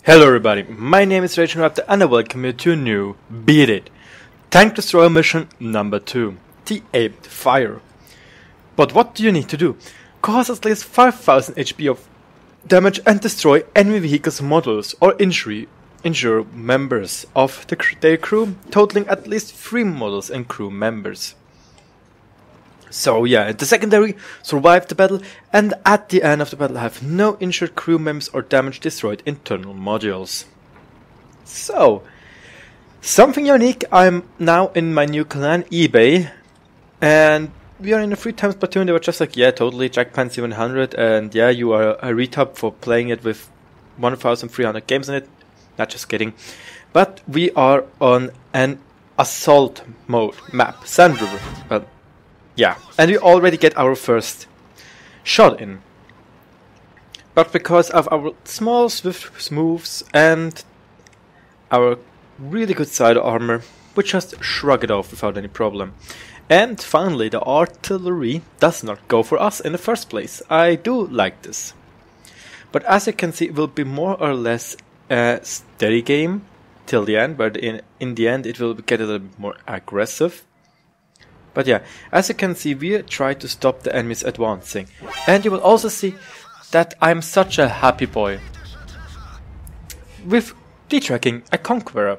Hello everybody, my name is RagingRaptor and I welcome you to a new Beat It! Tank Destroyer mission number 2, T8 Fire. But what do you need to do? Cause at least 5000 HP of damage and destroy enemy vehicles, models or injure members of their crew, totaling at least 3 models and crew members. So yeah, the secondary survived the battle and at the end of the battle have no injured crew members or damage destroyed internal modules. So, something unique, I'm now in my new clan, eBay, and we are in a 3 times platoon. They were just like, yeah, totally, Jackpan 700, and yeah, you are a retub for playing it with 1300 games in it. Not just kidding. But we are on an assault mode map, Sand River. Well, yeah, and we already get our first shot in. But because of our small swift moves and our really good side armor, we just shrug it off without any problem. And finally, the artillery does not go for us in the first place. I do like this. But as you can see, it will be more or less a steady game till the end, but in the end it will get a little bit more aggressive. But yeah, as you can see, we try to stop the enemies advancing. And you will also see that I'm such a happy boy with detracking a conqueror.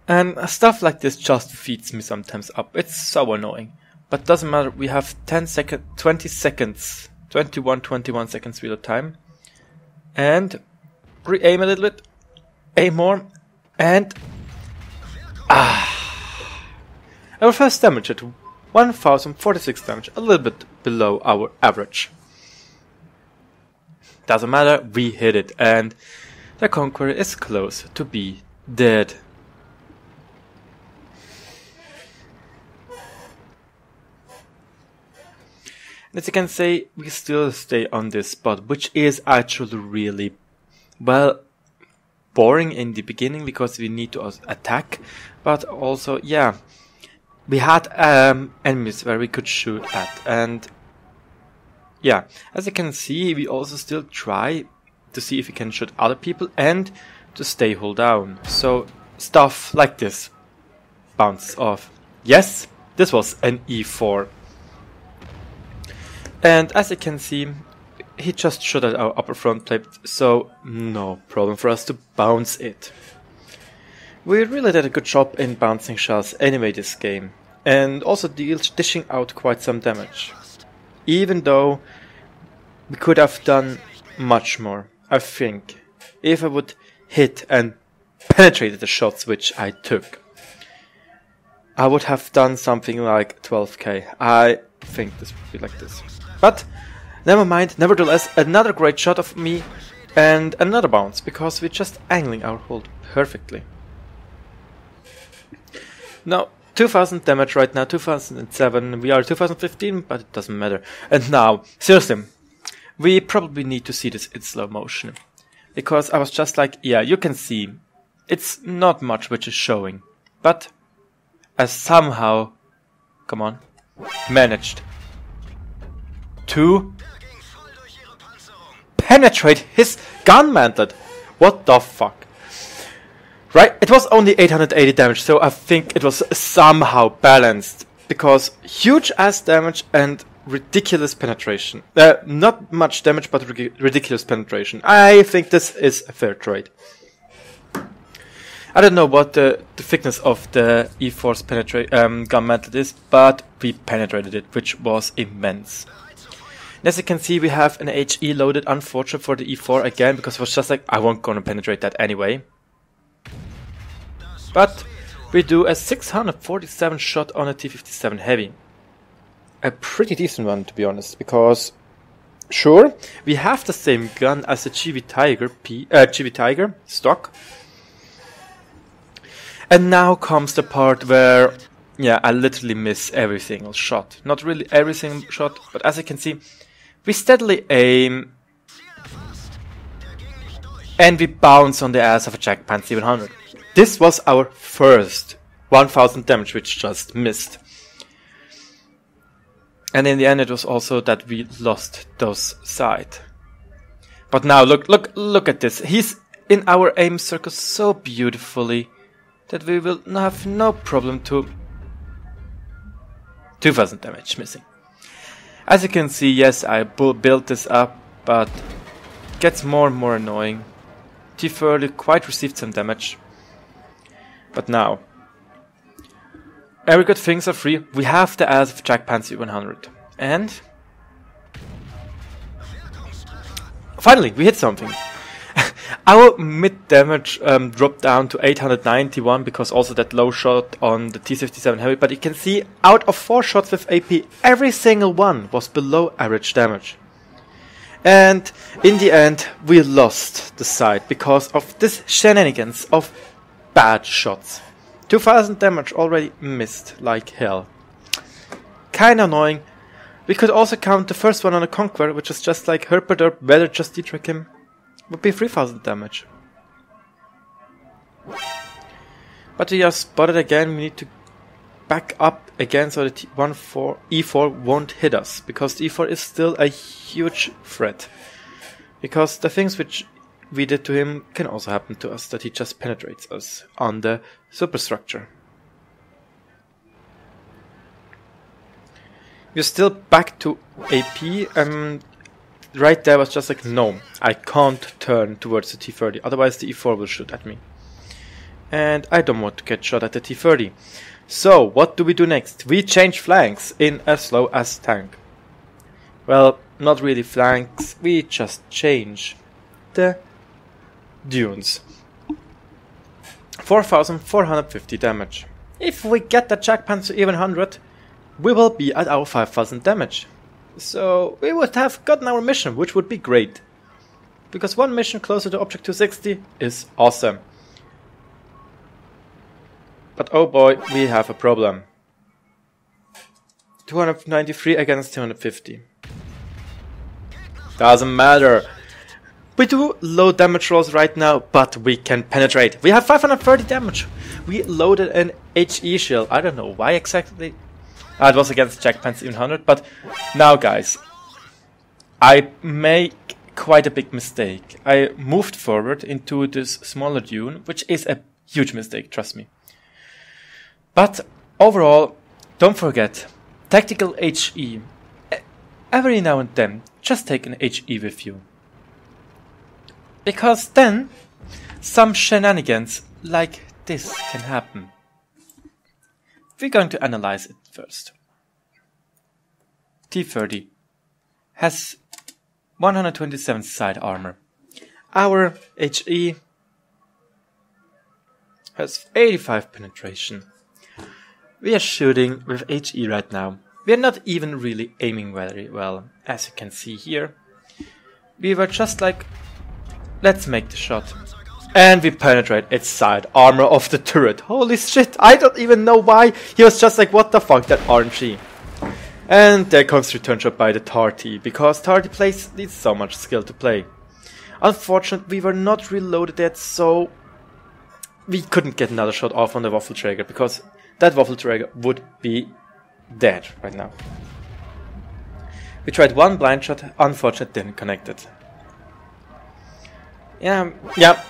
And stuff like this just feeds me sometimes up. It's so annoying. But doesn't matter, we have 20 seconds, 21 seconds reload time. And re-aim a little bit, aim more, and our first damage at 1046 damage, a little bit below our average. Doesn't matter, we hit it, and the conqueror is close to be dead. As you can see, we still stay on this spot, which is actually really, well, boring in the beginning because we need to attack, but also, yeah, we had enemies where we could shoot at, and yeah, as you can see, we also still try to see if we can shoot other people and to stay hold down. So stuff like this bounces off. Yes, this was an E4. And as you can see, he just shot at our upper front plate, so no problem for us to bounce it. We really did a good job in bouncing shells anyway this game, and also dishing out quite some damage. Even though we could have done much more, I think, if I would hit and penetrate the shots which I took. I would have done something like 12k. I think this would be like this. But never mind, nevertheless, another great shot of me and another bounce, because we're just angling our hold perfectly. Now, 2000 damage right now, 2007, we are 2015, but it doesn't matter. And now, seriously, we probably need to see this in slow motion. Because I was just like, yeah, you can see, it's not much which is showing. But I somehow, come on, managed to penetrate his gun mantlet. What the fuck? Right, it was only 880 damage, so I think it was somehow balanced, because huge ass damage and ridiculous penetration. Not much damage, but ridiculous penetration. I think this is a fair trade. I don't know what the thickness of the E4's gun mantlet is, but we penetrated it, which was immense. As you can see, we have an HE loaded, unfortunate for the E4 again, because it was just like, I won't gonna penetrate that anyway. But we do a 647 shot on a T-57 Heavy. A pretty decent one, to be honest, because sure, we have the same gun as the GV Tiger stock. And now comes the part where, yeah, I literally miss every single shot. Not really every single shot, but as you can see, we steadily aim and we bounce on the ass of a Jackpan 700. This was our first 1000 damage, which just missed. And in the end it was also that we lost those sight. But now look at this. He's in our aim circle so beautifully that we will have no problem to 2000 damage missing. As you can see, yes, I built this up, but it gets more and more annoying. T30 quite received some damage. But now, every good things are free. We have the ass of Jack Pansy 100. And finally, we hit something. Our mid damage dropped down to 891 because also that low shot on the T-57 Heavy. But you can see out of 4 shots with AP, every single one was below average damage. And in the end, we lost the side because of this shenanigans of bad shots. 2000 damage already missed like hell. Kinda annoying. We could also count the first one on a Conqueror, which is just like Herpaderp, whether just detrack him, would be 3000 damage. But we are spotted again, we need to back up again so that E4 won't hit us, because the E4 is still a huge threat. Because the things which we did to him can also happen to us, that he just penetrates us on the superstructure. We're still back to AP, and right there was just like, no, I can't turn towards the T30, otherwise the E4 will shoot at me. And I don't want to get shot at the T30. So, what do we do next? We change flanks in as low as tank. Well, not really flanks, we just change the dunes. 4450 damage. If we get the Jack Panzer even 100, we will be at our 5000 damage. So we would have gotten our mission, which would be great. Because one mission closer to Obj.260 is awesome. But oh boy, we have a problem. 293 against 250. Doesn't matter. We do low damage rolls right now, but we can penetrate. We have 530 damage. We loaded an HE shield. I don't know why exactly. It was against Jack Pants 100, but now guys, I make quite a big mistake. I moved forward into this smaller dune, which is a huge mistake, trust me. But overall, don't forget, tactical HE. Every now and then, just take an HE with you. Because then, some shenanigans like this can happen. We're going to analyze it first. T30 has 127 side armor. Our HE has 85 penetration. We are shooting with HE right now. We are not even really aiming very well, as you can see here. We were just like, let's make the shot. And we penetrate its side armor of the turret. Holy shit, I don't even know why. He was just like, what the fuck, that RNG. And there comes return shot by the Tarty, because Tarty plays needs so much skill to play. Unfortunately, we were not reloaded yet, so we couldn't get another shot off on the Waffle Traeger, because that Waffle Traeger would be dead right now. We tried one blind shot, unfortunately didn't connect it. Yeah,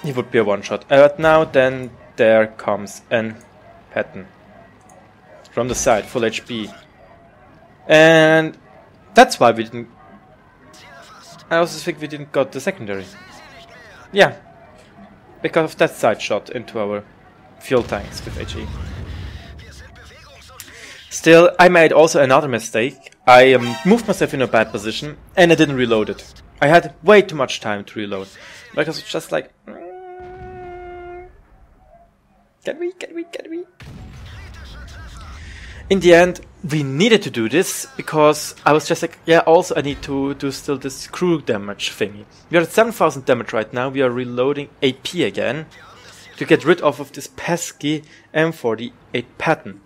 he would be a one shot. But now then there comes an Patton from the side, full HP. And that's why we didn't. I also think we didn't got the secondary. Yeah, because of that side shot into our fuel tanks with HE. Still, I made also another mistake. I moved myself in a bad position and I didn't reload it. I had way too much time to reload. Because it's just like, can we? In the end, we needed to do this because I was just like, yeah, also I need to do still this crew damage thingy. We are at 7000 damage right now. We are reloading AP again to get rid of this pesky M48 Patton.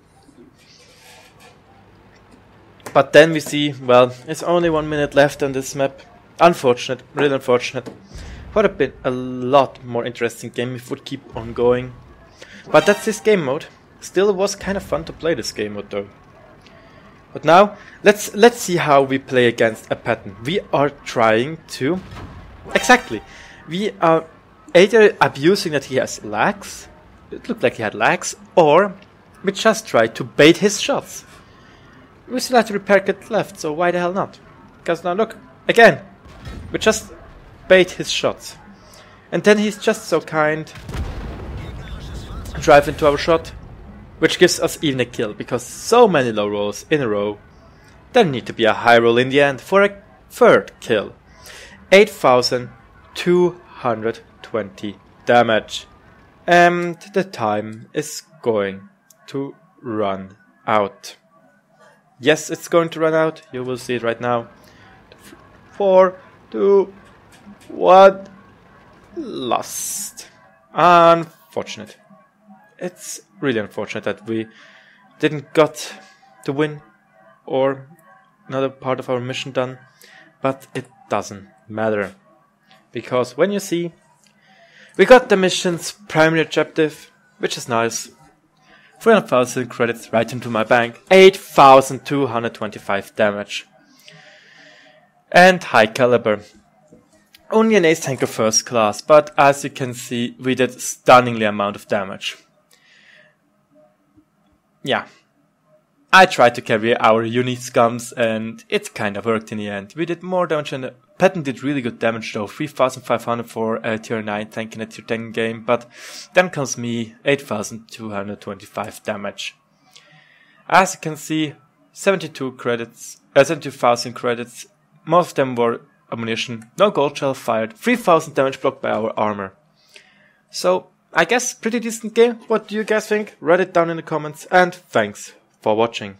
But then we see, well, it's only 1 minute left on this map. Unfortunate, really unfortunate. Would have been a lot more interesting game if it would keep on going. But that's this game mode. Still, it was kind of fun to play this game mode though. But now, let's see how we play against a Patton. We are trying to Exactly. We are either abusing that he has lags, it looked like he had lags, or we just tried to bait his shots. We still have to repair kit left, so why the hell not? Because now look, again, we just bait his shots. And then he's just so kind, drive into our shot, which gives us even a kill, because so many low rolls in a row, there need to be a high roll in the end for a third kill. 8,220 damage. And the time is going to run out. Yes, it's going to run out. You will see it right now. 4, 2, 1. Lost. Unfortunate. It's really unfortunate that we didn't got the win or another part of our mission done. But it doesn't matter. Because when you see, we got the mission's primary objective, which is nice. 300,000 credits right into my bank. 8,225 damage. And high caliber. Only an ace tanker first class, but as you can see, we did stunningly amount of damage. Yeah. I tried to carry our unique scums and it kind of worked in the end. We did more damage and Patton did really good damage though, 3,500 for a tier 9 tank in a tier 10 game, but then comes me, 8,225 damage. As you can see, 72,000 credits, most of them were ammunition, no gold shell fired, 3,000 damage blocked by our armor. So, I guess pretty decent game. What do you guys think? Write it down in the comments and thanks for watching.